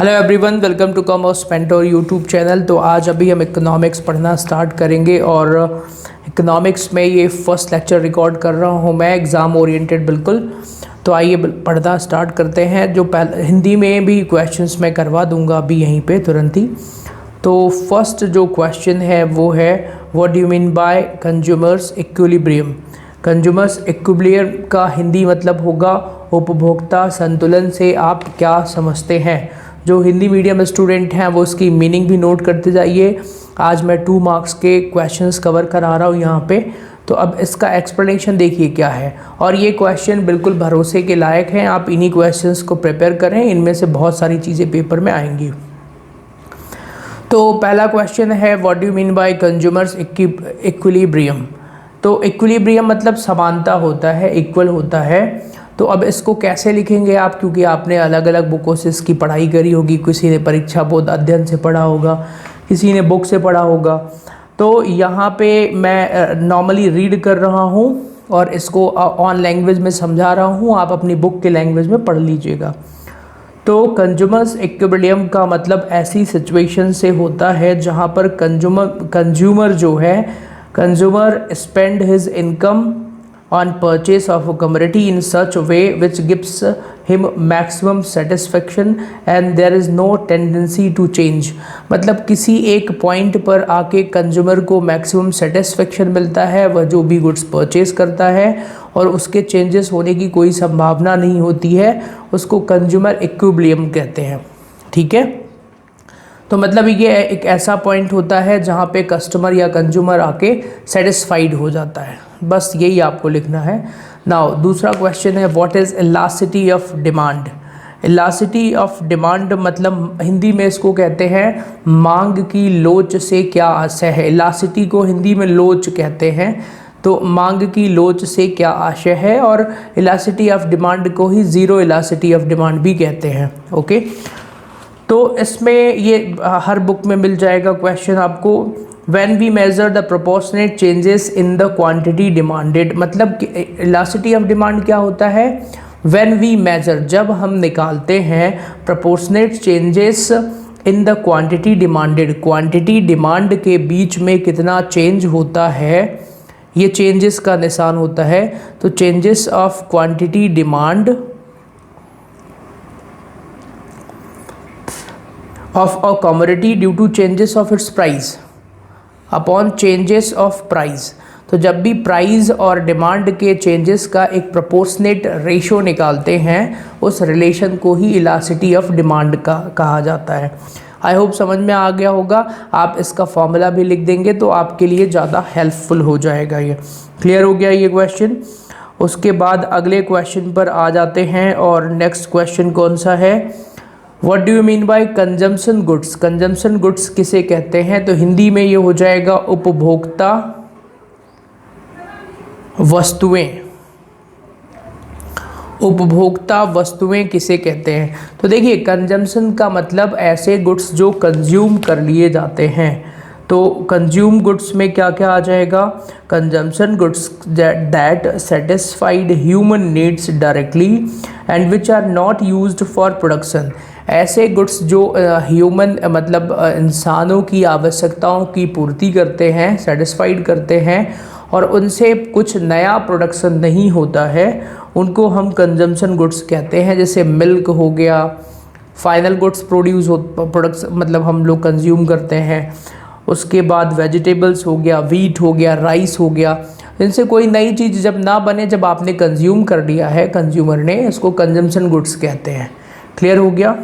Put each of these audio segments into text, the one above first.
Hello everyone, welcome to commerce mentor YouTube channel. तो आज अभी हम इकोनॉमिक्स पढ़ना स्टार्ट करेंगे और इकोनॉमिक्स में ये फर्स्ट लेक्चर रिकॉर्ड कर रहा हूँ मैं, एग्ज़ाम ओरिएंटेड बिल्कुल। तो आइए पढ़ना स्टार्ट करते हैं। जो पहले हिंदी में भी क्वेश्चंस मैं करवा दूंगा अभी यहीं पे तुरंत ही। तो फर्स्ट जो क्वेश्चन है वो है, what do you mean by consumers equilibrium. Consumers equilibrium का हिंदी मतलब होगा उपभोक्ता संतुलन से आप क्या समझते हैं। जो हिंदी मीडियम स्टूडेंट हैं वो उसकी मीनिंग भी नोट करते जाइए। आज मैं 2 मार्क्स के क्वेश्चंस कवर करा रहा हूँ यहाँ पे। तो अब इसका एक्सप्लेनेशन देखिए क्या है, और ये क्वेश्चन बिल्कुल भरोसे के लायक हैं। आप इन्हीं क्वेश्चंस को प्रिपेयर करें, इनमें से बहुत सारी चीज़ें पेपर में आएंगी। तो पहला क्वेश्चन है, what do you mean by consumers equilibrium. तो इक्विलिब्रियम मतलब समानता होता है, इक्वल होता है। तो अब इसको कैसे लिखेंगे आप, क्योंकि आपने अलग अलग बुकों से इसकी पढ़ाई करी होगी। किसी ने परीक्षा बोध अध्ययन से पढ़ा होगा, किसी ने बुक से पढ़ा होगा। तो यहाँ पे मैं नॉर्मली रीड कर रहा हूँ और इसको ऑन लैंग्वेज में समझा रहा हूँ, आप अपनी बुक के लैंग्वेज में पढ़ लीजिएगा। तो कंज्यूमर्स इक्विलिब्रियम का मतलब ऐसी सिचुएशन से होता है जहाँ पर कंज्यूमर जो है, consumer spend his income on purchase of a commodity in such a way which gives him maximum satisfaction and there is no tendency to change। मतलब किसी एक पॉइंट पर आके कंज्यूमर को मैक्सिमम सेटिस्फेक्शन मिलता है, वह जो भी गुड्स परचेज करता है, और उसके चेंजेस होने की कोई संभावना नहीं होती है। उसको कंज्यूमर इक्विलिब्रियम कहते हैं। ठीक है, तो मतलब ये एक ऐसा पॉइंट होता है जहाँ पे कस्टमर या कंज्यूमर आके सेटिस्फाइड हो जाता है। बस यही आपको लिखना है। नाउ दूसरा क्वेश्चन है, what is elasticity of demand. Elasticity of demand मतलब हिंदी में इसको कहते हैं मांग की लोच से क्या आशय है। इलास्टिसिटी को हिंदी में लोच कहते हैं। तो मांग की लोच से क्या आशय है, और इलास्टिसिटी ऑफ डिमांड को ही ज़ीरो इलास्टिसिटी ऑफ डिमांड भी कहते हैं। ओके, तो इसमें ये हर बुक में मिल जाएगा क्वेश्चन आपको। When we measure the proportionate changes in the quantity demanded, मतलब इलास्टिसिटी ऑफ डिमांड क्या होता है। व्हेन वी मेजर, जब हम निकालते हैं proportionate changes in the quantity demanded, quantity demand के बीच में कितना चेंज होता है, ये चेंजेस का निशान होता है। तो changes of quantity demand of a commodity due to changes of its price upon changes of price। तो जब भी प्राइस और डिमांड के चेंजेस का एक प्रोपोर्शनेट रेशो निकालते हैं, उस रिलेशन को ही इलास्टिसिटी ऑफ डिमांड का कहा जाता है। आई होप समझ में आ गया होगा। आप इसका फॉर्मूला भी लिख देंगे तो आपके लिए ज़्यादा हेल्पफुल हो जाएगा। ये क्लियर हो गया ये क्वेश्चन। उसके बाद अगले क्वेश्चन पर आ जाते हैं, और नेक्स्ट क्वेश्चन कौन सा है, what do you mean by consumption goods. Consumption goods किसे कहते हैं, तो हिंदी में ये हो जाएगा उपभोक्ता वस्तुएं। उपभोक्ता वस्तुएं किसे कहते हैं, तो देखिए कंजम्पशन का मतलब ऐसे गुड्स जो कंज्यूम कर लिए जाते हैं। तो कंज्यूम गुड्स में क्या क्या आ जाएगा, consumption goods that satisfied human needs directly and which are not used for production. ऐसे गुड्स जो ह्यूमन मतलब इंसानों की आवश्यकताओं की पूर्ति करते हैं, सेटिस्फाइड करते हैं, और उनसे कुछ नया प्रोडक्शन नहीं होता है, उनको हम कंजम्पशन गुड्स कहते हैं। जैसे मिल्क हो गया, फाइनल गुड्स प्रोड्यूस हो, प्रोडक्ट्स मतलब हम लोग कंज्यूम करते हैं। उसके बाद वेजिटेबल्स हो गया, वीट हो गया, राइस हो गया। इनसे कोई नई चीज़ जब ना बने, जब आपने कंज्यूम कर लिया है कंज्यूमर ने, इसको कंजम्पशन गुड्स कहते हैं। क्लियर हो गया।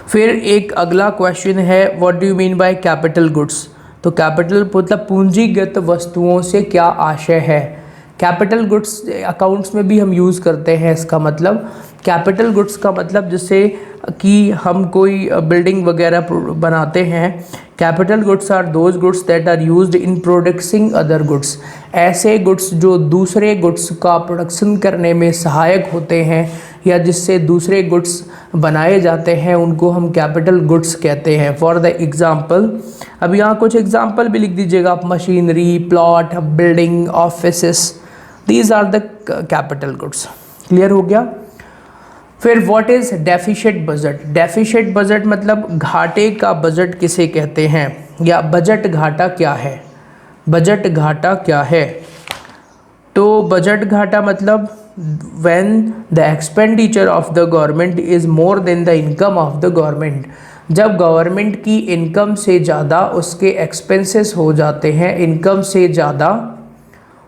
फिर एक अगला क्वेश्चन है, what do you mean by capital goods. तो कैपिटल मतलब पूंजीगत वस्तुओं से क्या आशय है। कैपिटल गुड्स अकाउंट्स में भी हम यूज़ करते हैं। इसका मतलब कैपिटल गुड्स का मतलब जैसे कि हम कोई बिल्डिंग वगैरह बनाते हैं। Capital goods are those goods that are used in producting other goods. ऐसे गुड्स जो दूसरे गुड्स का प्रोडक्शन करने में सहायक होते हैं या जिससे दूसरे गुड्स बनाए जाते हैं, उनको हम कैपिटल गुड्स कहते हैं। फॉर द एग्जांपल, अब यहाँ कुछ एग्जांपल भी लिख दीजिएगा आप, machinery, plot, building, offices, these are the capital goods. Clear हो गया। फिर what is deficit budget? Deficit budget मतलब घाटे का बजट किसे कहते हैं, या बजट घाटा क्या है? बजट घाटा क्या है? तो बजट घाटा मतलब when the expenditure of the government is more than the income of the government. जब गवर्नमेंट की इनकम से ज़्यादा उसके एक्सपेंसेस हो जाते हैं, इनकम से ज़्यादा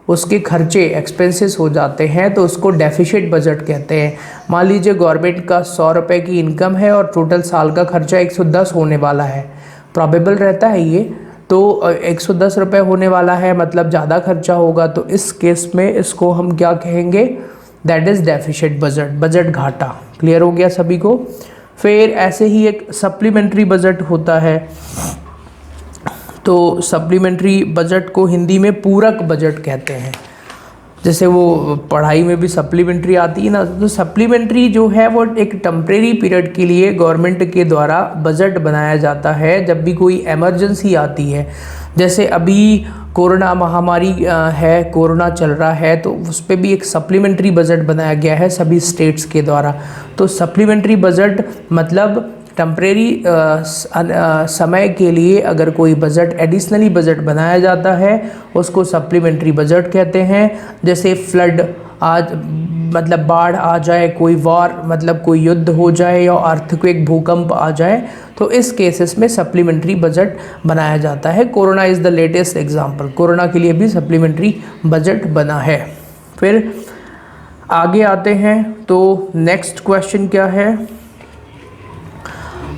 उसके खर्चे एक्सपेंसेस हो जाते हैं, तो उसको डेफिशिट बजट कहते हैं। मान लीजिए गवर्नमेंट का 100 रुपये की इनकम है और टोटल साल का खर्चा 110 होने वाला है, प्रॉबेबल रहता है ये, तो 110 रुपये होने वाला है मतलब ज़्यादा खर्चा होगा, तो इस केस में इसको हम क्या कहेंगे? That is deficit budget, budget घाटा। क्लियर हो गया सभी को? फिर ऐसे ही एक सप्लीमेंट्री बजट होता है, तो सप्लीमेंट्री बजट को हिंदी में पूरक बजट कहते हैं। जैसे वो पढ़ाई में भी सप्लीमेंट्री आती है ना, तो सप्लीमेंट्री जो है वो एक टेम्परेरी पीरियड के लिए गवर्नमेंट के द्वारा बजट बनाया जाता है जब भी कोई इमरजेंसी आती है। जैसे अभी कोरोना महामारी है, कोरोना चल रहा है, तो उस पर भी एक सप्लीमेंट्री बजट बनाया गया है सभी स्टेट्स के द्वारा। तो सप्लीमेंट्री बजट मतलब टेम्परेरी समय के लिए अगर कोई बजट एडिशनली बजट बनाया जाता है उसको सप्लीमेंट्री बजट कहते हैं। जैसे फ्लड आज मतलब बाढ़ आ जाए, कोई वॉर मतलब कोई युद्ध हो जाए, या अर्थक्वेक भूकंप आ जाए, तो इस केसेस में सप्लीमेंट्री बजट बनाया जाता है। Corona is the latest example, corona के लिए भी सप्लीमेंट्री बजट बना है। फिर आगे आते हैं, तो नेक्स्ट क्वेश्चन क्या है?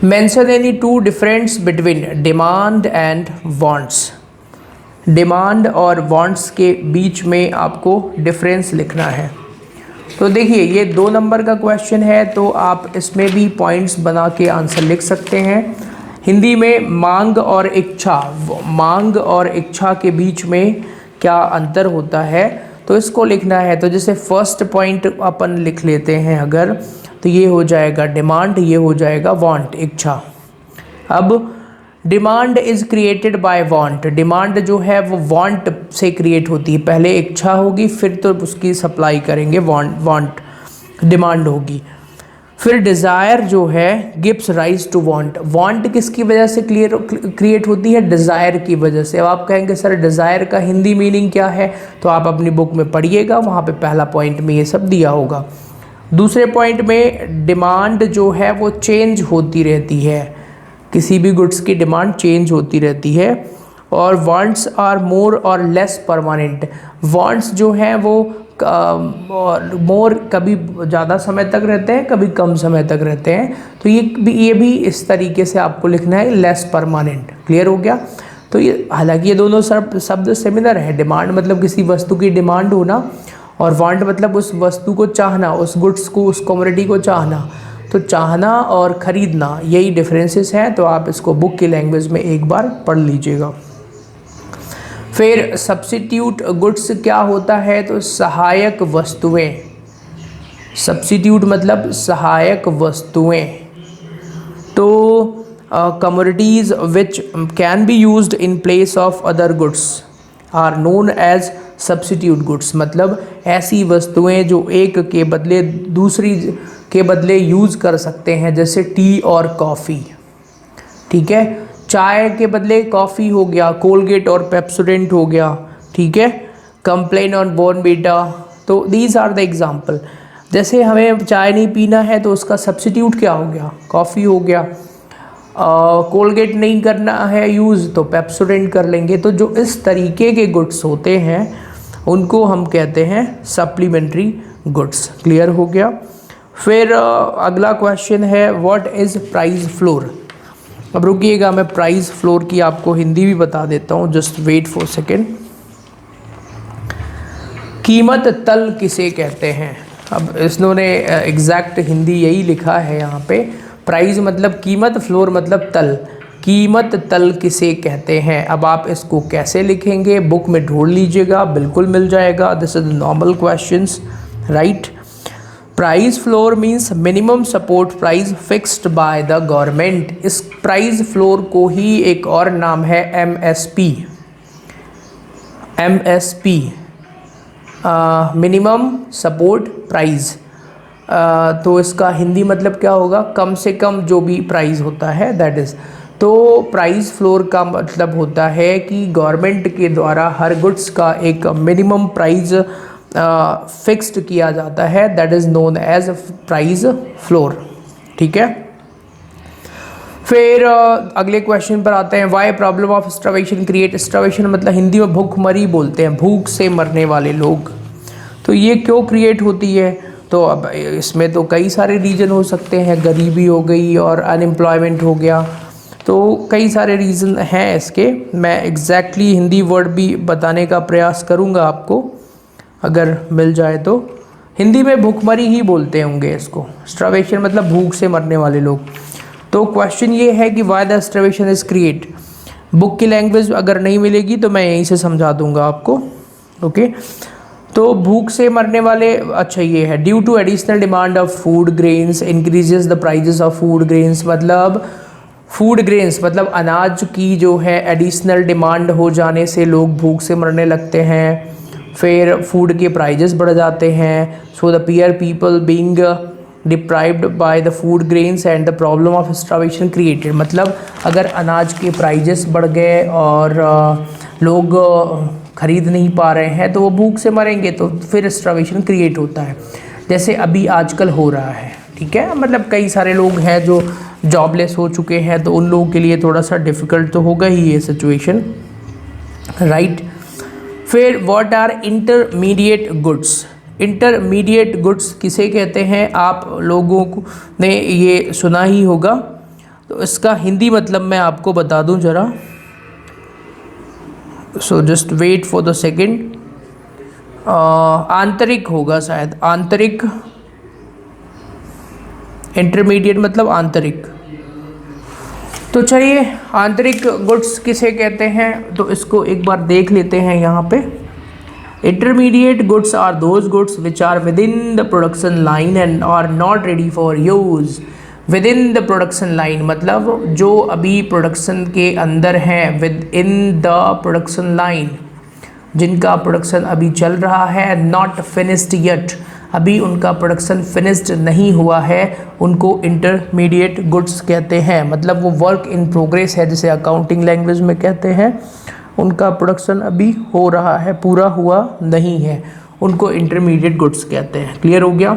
Mention any two difference between demand and wants. Demand और वांट्स के बीच में आपको डिफरेंस लिखना है। तो देखिए ये 2 नंबर का क्वेश्चन है, तो आप इसमें भी पॉइंट्स बना के आंसर लिख सकते हैं। हिंदी में मांग और इच्छा, मांग और इच्छा के बीच में क्या अंतर होता है, तो इसको लिखना है। तो जैसे फर्स्ट पॉइंट अपन लिख लेते हैं अगर, तो ये हो जाएगा डिमांड, ये हो जाएगा वांट, इच्छा। अब demand is created by want, demand जो है वो वांट से क्रिएट होती है, पहले इच्छा होगी फिर तो उसकी सप्लाई करेंगे, वांट डिमांड होगी। फिर डिज़ायर जो है gives rise to want, want किसकी वजह से क्रिएट होती है? डिज़ायर की वजह से। अब आप कहेंगे सर डिज़ायर का हिंदी मीनिंग क्या है, तो आप अपनी बुक में पढ़िएगा, वहाँ पे पहला पॉइंट में ये सब दिया होगा। दूसरे पॉइंट में डिमांड जो है वो चेंज होती रहती है, किसी भी गुड्स की डिमांड चेंज होती रहती है। और वांट्स आर मोर और लेस परमानेंट, वांट्स जो हैं वो मोर कभी ज़्यादा समय तक रहते हैं, कभी कम समय तक रहते हैं, तो ये भी इस तरीके से आपको लिखना है, लेस परमानेंट। क्लियर हो गया? तो ये हालांकि ये दोनों शब्द सिमिलर है, डिमांड मतलब किसी वस्तु की डिमांड होना, और वांट मतलब उस वस्तु को चाहना, उस गुड्स को, उस कमोडिटी को चाहना। तो चाहना और ख़रीदना यही डिफरेंसेस हैं, तो आप इसको बुक की लैंग्वेज में एक बार पढ़ लीजिएगा। फिर सब्स्टिट्यूट गुड्स क्या होता है? तो सहायक वस्तुएं, सब्स्टिट्यूट मतलब सहायक वस्तुएं। तो commodities which can be used in place of other goods are known as substitute goods, मतलब ऐसी वस्तुएं जो एक के बदले दूसरी के बदले यूज़ कर सकते हैं, जैसे टी और कॉफ़ी। ठीक है, चाय के बदले कॉफ़ी हो गया, कोलगेट और पेप्सोडेंट हो गया। ठीक है, कंप्लेन ऑन बॉर्नवीटा। तो दीज आर द एग्जाम्पल। जैसे हमें चाय नहीं पीना है तो उसका सब्स्टिट्यूट क्या हो गया? कॉफ़ी हो गया। कोलगेट नहीं करना है यूज़ तो पेप्सोडेंट कर लेंगे। तो जो इस तरीके के गुड्स होते हैं उनको हम कहते हैं सप्लीमेंट्री गुड्स। क्लियर हो गया? फिर अगला क्वेश्चन है व्हाट इज़ प्राइस फ्लोर। अब रुकिएगा, मैं प्राइस फ्लोर की आपको हिंदी भी बता देता हूँ, जस्ट वेट फॉर सेकेंड। कीमत तल किसे कहते हैं? अब इन्होंने एग्जैक्ट हिंदी यही लिखा है यहाँ पे, प्राइस मतलब कीमत, फ्लोर मतलब तल। कीमत तल किसे कहते हैं? अब आप इसको कैसे लिखेंगे, बुक में ढूंढ लीजिएगा, बिल्कुल मिल जाएगा। This is normal questions, right. Price floor means minimum support price fixed by the government. इस प्राइस फ्लोर को ही एक और नाम है MSP. MSP minimum support price. तो इसका हिंदी मतलब क्या होगा, कम से कम जो भी प्राइस होता है दैट इज़। तो प्राइस फ्लोर का मतलब होता है कि गवर्नमेंट के द्वारा हर गुड्स का एक मिनिमम प्राइस फिक्स्ड किया जाता है, that is known as price floor. ठीक है। फिर अगले क्वेश्चन पर आते हैं, why problem of starvation create. Starvation मतलब हिंदी में भूखमरी बोलते हैं, भूख से मरने वाले लोग। तो ये क्यों क्रिएट होती है, तो अब इसमें तो कई सारे रीज़न हो सकते हैं, गरीबी हो गई और अनएम्प्लॉयमेंट हो गया, तो कई सारे रीज़न हैं इसके। मैं एग्जैक्टली हिंदी वर्ड भी बताने का प्रयास करूँगा आपको, अगर मिल जाए तो। हिंदी में भूखमरी ही बोलते होंगे इसको, स्टार्वेशन मतलब भूख से मरने वाले लोग। तो क्वेश्चन ये है कि why the starvation is create. Book की लैंग्वेज अगर नहीं मिलेगी तो मैं यहीं से समझा दूंगा आपको। ओके, तो भूख से मरने वाले, अच्छा ये है, due to additional demand of food grains increases the prices of food grains. मतलब फूड ग्रेन्स मतलब अनाज की जो है एडिशनल डिमांड हो जाने से लोग भूख से मरने लगते हैं, फिर फूड के प्राइजेस बढ़ जाते हैं। So the poor people being deprived by the food grains and the problem of starvation created. मतलब अगर अनाज के प्राइजेस बढ़ गए और लोग खरीद नहीं पा रहे हैं तो वो भूख से मरेंगे, तो फिर स्टार्वेशन क्रिएट होता है, जैसे अभी आजकल हो रहा है। ठीक है, मतलब कई सारे लोग हैं जो जॉबलेस हो चुके हैं, तो उन लोगों के लिए थोड़ा सा डिफ़िकल्ट तो होगा ही ये सिचुएशन, राइट। फिर what are intermediate goods. Intermediate goods किसे कहते हैं, आप लोगों ने ये सुना ही होगा, तो इसका हिंदी मतलब मैं आपको बता दूं ज़रा। So just wait for the second. आंतरिक होगा शायद, आंतरिक। इंटरमीडिएट मतलब आंतरिक। तो चलिए आंतरिक गुड्स किसे कहते हैं, तो इसको एक बार देख लेते हैं यहाँ पे। Intermediate goods are those goods which are within the production line and are not ready for use. Within the production line मतलब जो अभी प्रोडक्शन के अंदर हैं, within the production line, जिनका प्रोडक्शन अभी चल रहा है, नॉट फिनिश्ड येट, अभी उनका प्रोडक्शन फिनिश्ड नहीं हुआ है, उनको इंटरमीडिएट गुड्स कहते हैं। मतलब वो वर्क इन प्रोग्रेस है, जिसे अकाउंटिंग लैंग्वेज में कहते हैं, उनका प्रोडक्शन अभी हो रहा है, पूरा हुआ नहीं है, उनको इंटरमीडिएट गुड्स कहते हैं। क्लियर हो गया।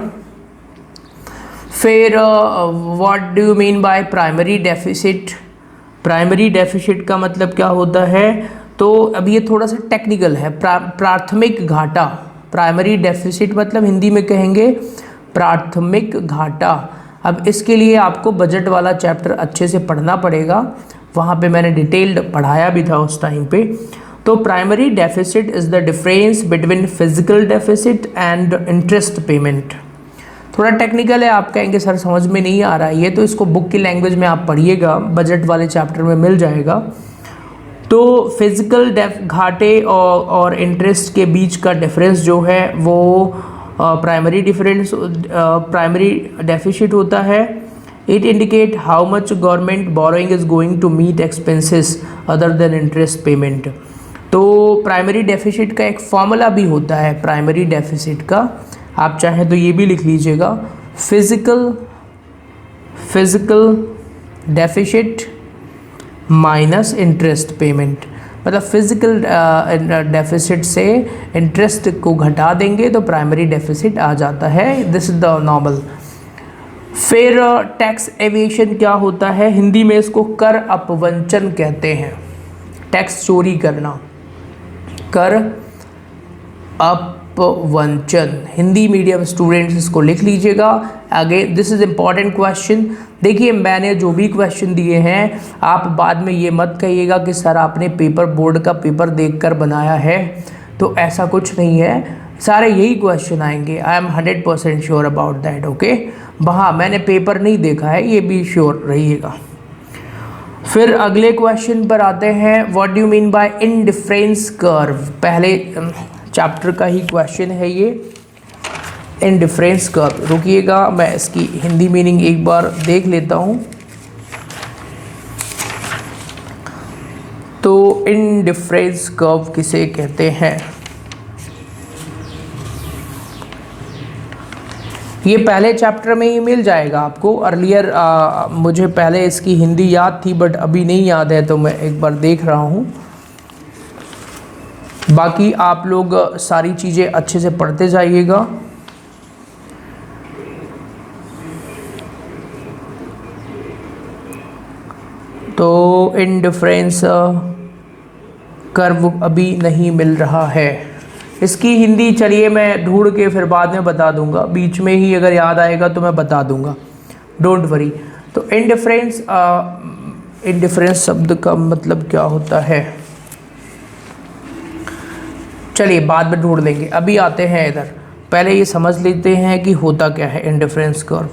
फिर what do you mean by primary deficit. Primary deficit का मतलब क्या होता है, तो अब ये थोड़ा सा टेक्निकल है। प्राथमिक घाटा, प्राइमरी डेफिसिट मतलब हिंदी में कहेंगे प्राथमिक घाटा। अब इसके लिए आपको बजट वाला चैप्टर अच्छे से पढ़ना पड़ेगा, वहाँ पे मैंने डिटेल्ड पढ़ाया भी था उस टाइम पे। तो primary deficit is the difference between physical deficit and interest payment. थोड़ा टेक्निकल है, आप कहेंगे सर समझ में नहीं आ रहा है ये, तो इसको बुक की लैंग्वेज में आप पढ़िएगा, बजट वाले चैप्टर में मिल जाएगा। तो फिजिकल घाटे और इंटरेस्ट के बीच का डिफरेंस जो है वो प्राइमरी डेफिसिट होता है। It indicate how much government borrowing is going to meet expenses other than interest payment. तो प्राइमरी डेफिसिट का एक फॉर्मूला भी होता है प्राइमरी डेफिसिट का, आप चाहें तो ये भी लिख लीजिएगा, physical deficit minus interest payment. मतलब फिजिकल डेफिसिट से इंटरेस्ट को घटा देंगे तो प्राइमरी डेफिसिट आ जाता है, दिस इज द नॉर्मल। फिर टैक्स एविएशन क्या होता है, हिंदी में इसको कर अपवंचन कहते हैं, टैक्स चोरी करना, कर अपवंचन। हिंदी मीडियम स्टूडेंट्स इसको लिख लीजिएगा। आगे दिस इज इम्पॉर्टेंट क्वेश्चन। देखिए मैंने जो भी क्वेश्चन दिए हैं, आप बाद में ये मत कहिएगा कि सर आपने पेपर बोर्ड का पेपर देखकर बनाया है, तो ऐसा कुछ नहीं है, सारे यही क्वेश्चन आएंगे। I am 100% sure about that. Okay, वहाँ मैंने पेपर नहीं देखा है, ये भी श्योर रहिएगा। फिर अगले क्वेश्चन पर आते हैं, what do you mean by indifference curve. पहले चैप्टर का ही क्वेश्चन है ये, इंडिफरेंस कर्व। रुकिएगा, मैं इसकी हिंदी मीनिंग एक बार देख लेता हूँ। तो इंडिफरेंस कर्व किसे कहते हैं, ये पहले चैप्टर में ही मिल जाएगा आपको। अर्लियर मुझे पहले इसकी हिंदी याद थी बट अभी नहीं याद है, तो मैं एक बार देख रहा हूँ। बाकी आप लोग सारी चीज़ें अच्छे से पढ़ते जाइएगा। तो इंडिफरेंस कर्व अभी नहीं मिल रहा है। इसकी हिंदी चलिए मैं ढूंढ के फिर बाद में बता दूंगा, बीच में ही अगर याद आएगा तो मैं बता दूंगा, डोंट वरी। तो इंडिफरेंस, इंडिफरेंस शब्द का मतलब क्या होता है चलिए बाद में ढूंढ लेंगे, अभी आते हैं इधर। पहले ये समझ लेते हैं कि होता क्या है इंडिफरेंस कर्व।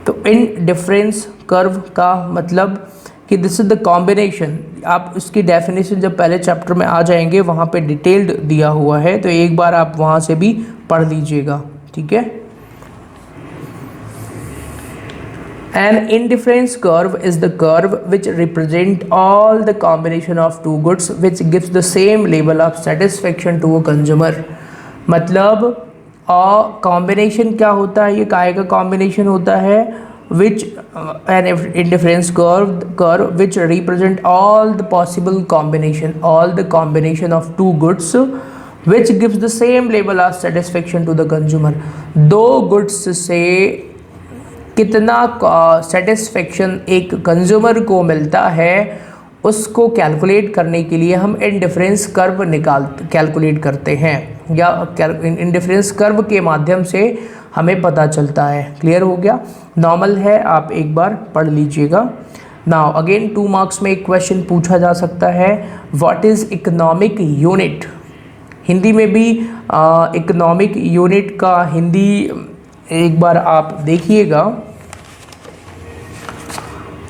तो इंडिफरेंस कर्व का मतलब कि दिस इज द कॉम्बिनेशन। आप उसकी डेफिनेशन जब पहले चैप्टर में आ जाएंगे वहाँ पे डिटेल्ड दिया हुआ है, तो एक बार आप वहाँ से भी पढ़ लीजिएगा, ठीक है। An indifference curve is the curve which represent all the combination of two goods which gives the same level of satisfaction to a consumer। मतलब कॉम्बिनेशन क्या होता है, ये काय का कॉम्बिनेशन होता है, which an indifference curve which represent all the possible combination of two goods which gives the same level of satisfaction to the consumer। दो गुड्स से कितना सेटिस्फेक्शन एक कंज्यूमर को मिलता है उसको कैलकुलेट करने के लिए हम इंडिफरेंस कर्व कैलकुलेट करते हैं, या इंडिफरेंस कर्व के माध्यम से हमें पता चलता है। क्लियर हो गया, नॉर्मल है, आप एक बार पढ़ लीजिएगा। नाउ अगेन 2 मार्क्स में एक क्वेश्चन पूछा जा सकता है, what is economic unit. Hindi में भी इकोनॉमिक यूनिट का हिंदी एक बार आप देखिएगा,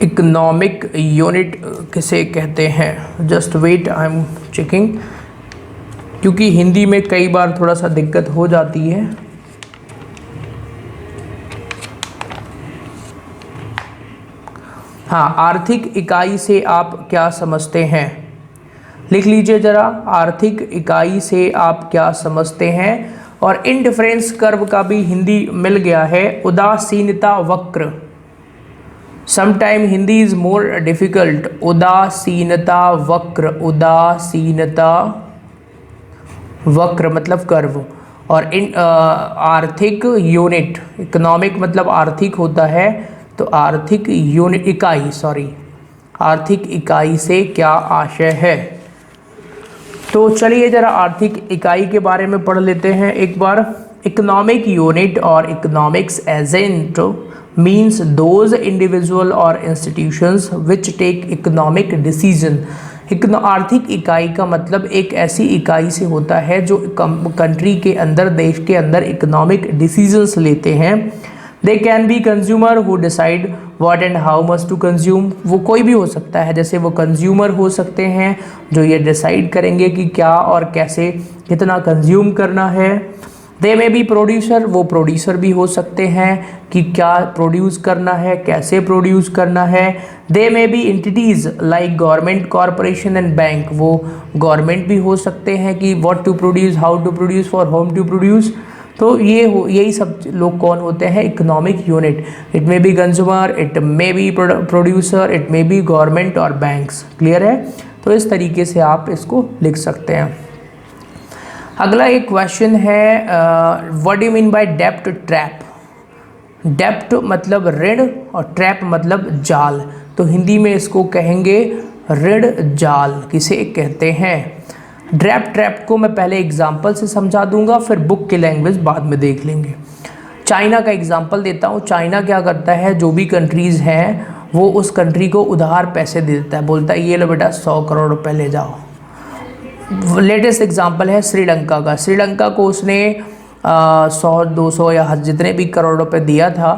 इकोनॉमिक यूनिट किसे कहते हैं। Just wait, I am checking, क्योंकि हिंदी में कई बार थोड़ा सा दिक्कत हो जाती है। हाँ, आर्थिक इकाई से आप क्या समझते हैं, लिख लीजिए ज़रा, आर्थिक इकाई से आप क्या समझते हैं। और इंडिफरेंस कर्व का भी हिंदी मिल गया है, उदासीनता वक्र। Sometime Hindi is more difficult, उदासीनता वक्र, उदासीनता वक्र मतलब कर्व। और आर्थिक यूनिट, इकोनॉमिक मतलब आर्थिक होता है, तो आर्थिक यूनिट इकाई, आर्थिक इकाई से क्या आशय है। तो चलिए ज़रा आर्थिक इकाई के बारे में पढ़ लेते हैं एक बार। इकोनॉमिक यूनिट और economics agent means those individual और institutions which take economic decision. आर्थिक इकाई का मतलब एक ऐसी इकाई से होता है जो कंट्री के अंदर, देश के अंदर इकोनॉमिक डिसीजंस लेते हैं। They can be consumer who decide what and how much to consume. वो कोई भी हो सकता है, जैसे वो कंज्यूमर हो सकते हैं जो ये डिसाइड करेंगे कि क्या और कैसे कितना कंज्यूम करना है। दे में बी प्रोड्यूसर, वो प्रोड्यूसर भी हो सकते हैं कि क्या प्रोड्यूस करना है, कैसे प्रोड्यूस करना है। They may be entities like government, corporation and bank, वो गवर्नमेंट भी हो सकते हैं कि what to produce, how to produce, for whom to produce. तो यही सब लोग कौन होते हैं, economic unit. It may be consumer, it may be producer, it may be government और बैंक्स। क्लियर है, तो इस तरीके से आप इसको लिख सकते हैं। अगला एक क्वेश्चन है, what do you mean by डेब्ट ट्रैप। डेब्ट मतलब ऋण और ट्रैप मतलब जाल, तो हिंदी में इसको कहेंगे ऋण जाल किसे कहते हैं। डेब्ट ट्रैप को मैं पहले एग्जाम्पल से समझा दूंगा, फिर बुक की लैंग्वेज बाद में देख लेंगे। चाइना का एग्जाम्पल देता हूँ। चाइना क्या करता है, जो भी कंट्रीज़ हैं वो उस कंट्री को उधार पैसे दे देता है, बोलता है ये लो बेटा 100 करोड़ रुपए ले जाओ। लेटेस्ट एग्जाम्पल है श्रीलंका का। श्रीलंका को उसने 100, 200 या जितने भी करोड़ रुपए दिया था,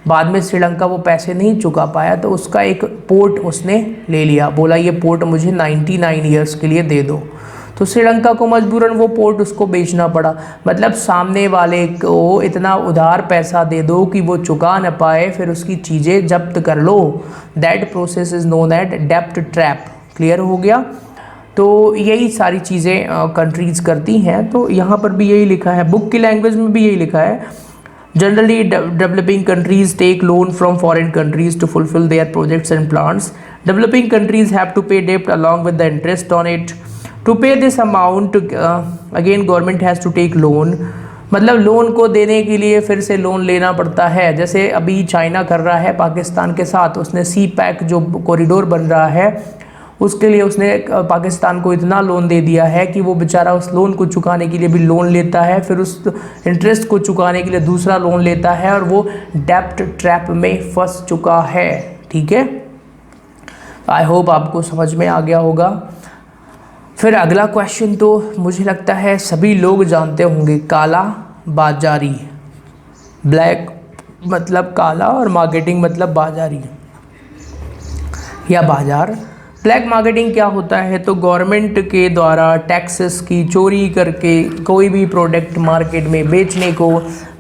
बाद में श्रीलंका वो पैसे नहीं चुका पाया, तो उसका एक पोर्ट उसने ले लिया, बोला ये पोर्ट मुझे 99 ईयर्स के लिए दे दो। तो श्रीलंका को मजबूरन वो पोर्ट उसको बेचना पड़ा। मतलब सामने वाले को इतना उधार पैसा दे दो कि वो चुका न पाए, फिर उसकी चीज़ें जब्त कर लो। That process is known at डेब्ट ट्रैप। क्लियर हो गया, तो यही सारी चीज़ें कंट्रीज़ करती हैं। तो यहाँ पर भी यही लिखा है, बुक की लैंग्वेज में भी यही लिखा है, Generally, developing countries take loan from foreign countries to fulfill their projects and plans. Developing countries have to pay debt along with the interest on it. To pay this amount, again government has to take loan. मतलब loan को देने के लिए फिर से loan लेना पड़ता है। जैसे अभी चाइना कर रहा है पाकिस्तान के साथ, उसने सी पैक जो कॉरिडोर बन रहा है उसके लिए उसने पाकिस्तान को इतना लोन दे दिया है कि वो बेचारा उस लोन को चुकाने के लिए भी लोन लेता है, फिर उस इंटरेस्ट को चुकाने के लिए दूसरा लोन लेता है और वो डेब्ट ट्रैप में फंस चुका है। ठीक है, आई होप आपको समझ में आ गया होगा। फिर अगला क्वेश्चन तो मुझे लगता है सभी लोग जानते होंगे, काला बाजारी। ब्लैक मतलब काला और मार्केटिंग मतलब बाजारी या बाजार। ब्लैक मार्केटिंग क्या होता है, तो गवर्नमेंट के द्वारा टैक्सेस की चोरी करके कोई भी प्रोडक्ट मार्केट में बेचने को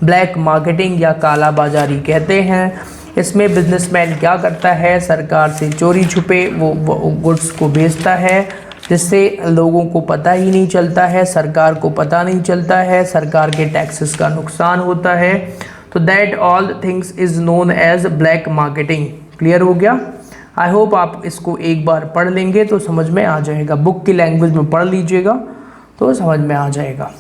ब्लैक मार्केटिंग या काला बाजारी कहते हैं। इसमें बिजनेसमैन क्या करता है, सरकार से चोरी छुपे वो गुड्स को बेचता है, जिससे लोगों को पता ही नहीं चलता है, सरकार को पता नहीं चलता है, सरकार के टैक्सेस का नुकसान होता है। तो that all things is known as black marketing. Clear हो गया? आई होप आप इसको एक बार पढ़ लेंगे तो समझ में आ जाएगा, बुक की लैंग्वेज में पढ़ लीजिएगा तो समझ में आ जाएगा।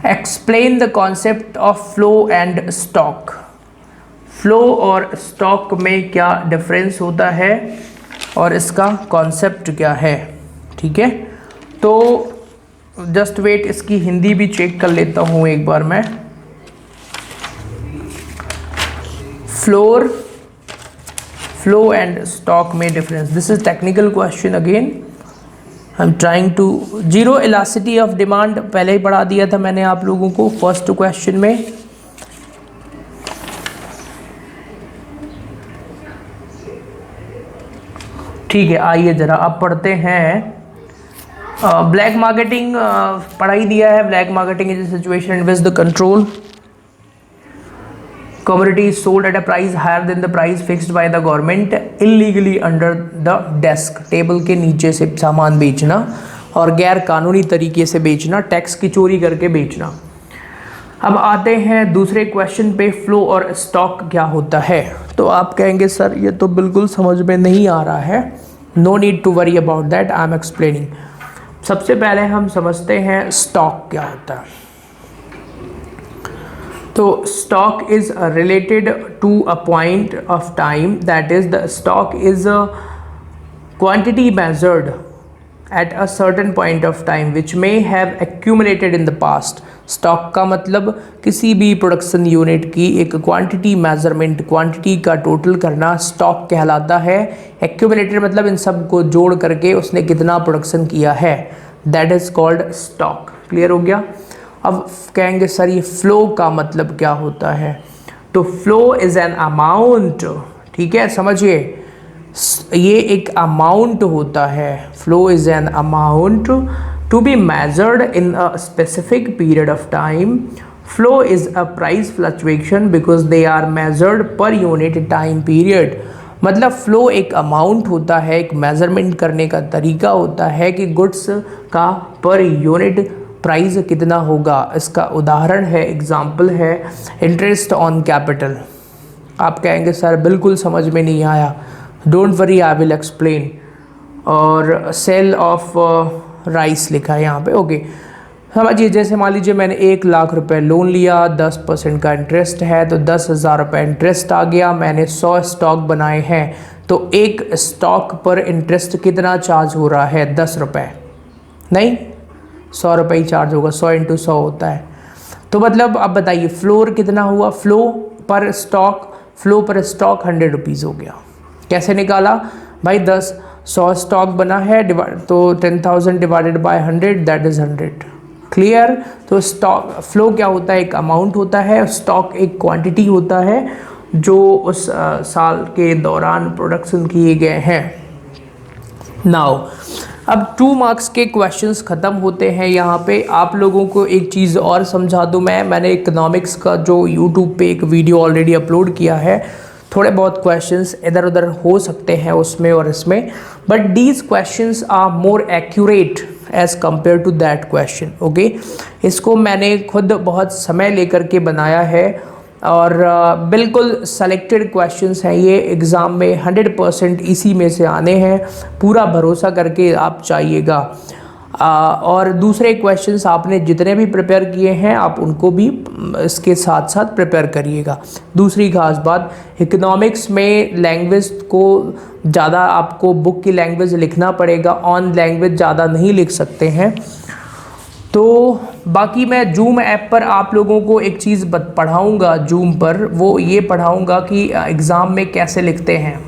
Explain the concept of flow and stock. Flow और स्टॉक में क्या डिफरेंस होता है और इसका कॉन्सेप्ट क्या है। ठीक है, तो जस्ट वेट, इसकी हिंदी भी चेक कर लेता हूँ एक बार मैं। फ्लो एंड स्टॉक में difference, this is technical question again, I am trying to. Zero elasticity of demand पहले ही पढ़ा दिया था मैंने आप लोगों को फर्स्ट क्वेश्चन में। ठीक है, आइए जरा अब पढ़ते हैं। ब्लैक मार्केटिंग पढ़ा ही दिया है। Black marketing is a situation in which the control commodity is sold at a price higher than the price fixed by the government illegally under the desk। Table के नीचे से सामान बेचना और गैर कानूनी तरीके से बेचना, टैक्स की चोरी करके बेचना। अब आते हैं दूसरे क्वेश्चन पे, फ्लो और स्टॉक क्या होता है। तो आप कहेंगे सर ये तो बिल्कुल समझ में नहीं आ रहा है। No need to worry about that, I am explaining. सबसे पहले हम समझते हैं स्टॉक क्या होता है। तो stock is related to a point of time, that is the stock is a quantity measured at a certain point of time which may have accumulated in the past। Stock का मतलब किसी भी production unit की एक quantity measurement, quantity का total करना stock कहलाता है। एक्यूमुलेटेड मतलब इन सब को जोड़ करके उसने कितना प्रोडक्शन किया है, that is called stock. Clear हो गया? अब कहेंगे सर ये फ्लो का मतलब क्या होता है। तो फ्लो इज एन अमाउंट, ठीक है, समझिए ये एक अमाउंट होता है। Flow is an amount to be measured in a specific period of time. Flow is a price fluctuation because they are measured per unit time period. मतलब flow एक amount होता है, एक मेजरमेंट करने का तरीका होता है कि गुड्स का पर यूनिट प्राइस कितना होगा। इसका उदाहरण है, एग्जाम्पल है इंटरेस्ट ऑन कैपिटल। आप कहेंगे सर बिल्कुल समझ में नहीं आया, don't worry I will explain. और सेल ऑफ राइस लिखा है यहाँ पे, ओके। समझिए जैसे मान लीजिए मैंने 1 लाख रुपए लोन लिया, 10% का इंटरेस्ट है, तो 10,000 रुपये इंटरेस्ट आ गया। मैंने 100 स्टॉक बनाए हैं, तो एक स्टॉक पर इंटरेस्ट कितना चार्ज हो रहा है? 10 रुपये नहीं, 100 रुपये ही चार्ज होगा। 100 × 100 होता है। तो मतलब अब बताइए फ्लोर कितना हुआ? फ्लो पर स्टॉक 100 रुपीज़ हो गया। कैसे निकाला भाई? 100 स्टॉक बना है, तो 10,000 divided by 100 that is 100। Clear? तो स्टॉक फ्लो क्या होता है? एक अमाउंट होता है। स्टॉक एक क्वांटिटी होता है जो उस साल के दौरान प्रोडक्शन किए गए हैं। नाउ अब 2 मार्क्स के क्वेश्चंस ख़त्म होते हैं। यहाँ पे आप लोगों को एक चीज़ और समझा दूँ मैंने इकोनॉमिक्स का जो यूट्यूब पे एक वीडियो ऑलरेडी अपलोड किया है। थोड़े बहुत क्वेश्चंस इधर उधर हो सकते हैं उसमें और इसमें, but these questions are more accurate as compare to that question, okay. इसको मैंने खुद बहुत समय लेकर के बनाया है और बिल्कुल सेलेक्टेड क्वेश्चंस हैं ये, एग्ज़ाम में 100% इसी में से आने हैं, पूरा भरोसा करके आप जाइएगा। और दूसरे क्वेश्चंस आपने जितने भी प्रिपेयर किए हैं आप उनको भी इसके साथ साथ प्रिपेयर करिएगा। दूसरी खास बात, इकोनॉमिक्स में लैंग्वेज को ज़्यादा आपको बुक की लैंग्वेज लिखना पड़ेगा, ऑन लैंग्वेज ज़्यादा नहीं लिख सकते हैं। तो बाकी मैं जूम ऐप पर आप लोगों को एक चीज़ पढ़ाऊँगा जूम पर, वो ये पढ़ाऊँगा कि एग्ज़ाम में कैसे लिखते हैं।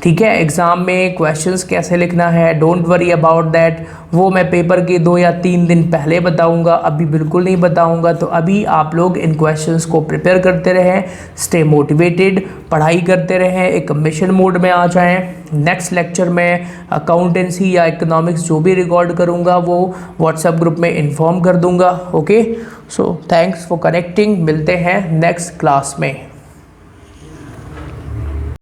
ठीक है, एग्ज़ाम में क्वेश्चंस कैसे लिखना है, डोंट वरी अबाउट दैट, वो मैं पेपर के 2 या 3 दिन पहले बताऊंगा, अभी बिल्कुल नहीं बताऊंगा। तो अभी आप लोग इन क्वेश्चंस को प्रिपेयर करते रहें, स्टे मोटिवेटेड, पढ़ाई करते रहें, एक मिशन मोड में आ जाएं। नेक्स्ट लेक्चर में अकाउंटेंसी या इकोनॉमिक्स जो भी रिकॉर्ड करूँगा वो व्हाट्सएप ग्रुप में इन्फॉर्म कर दूँगा। Okay, so thanks for connecting, मिलते हैं नेक्स्ट क्लास में।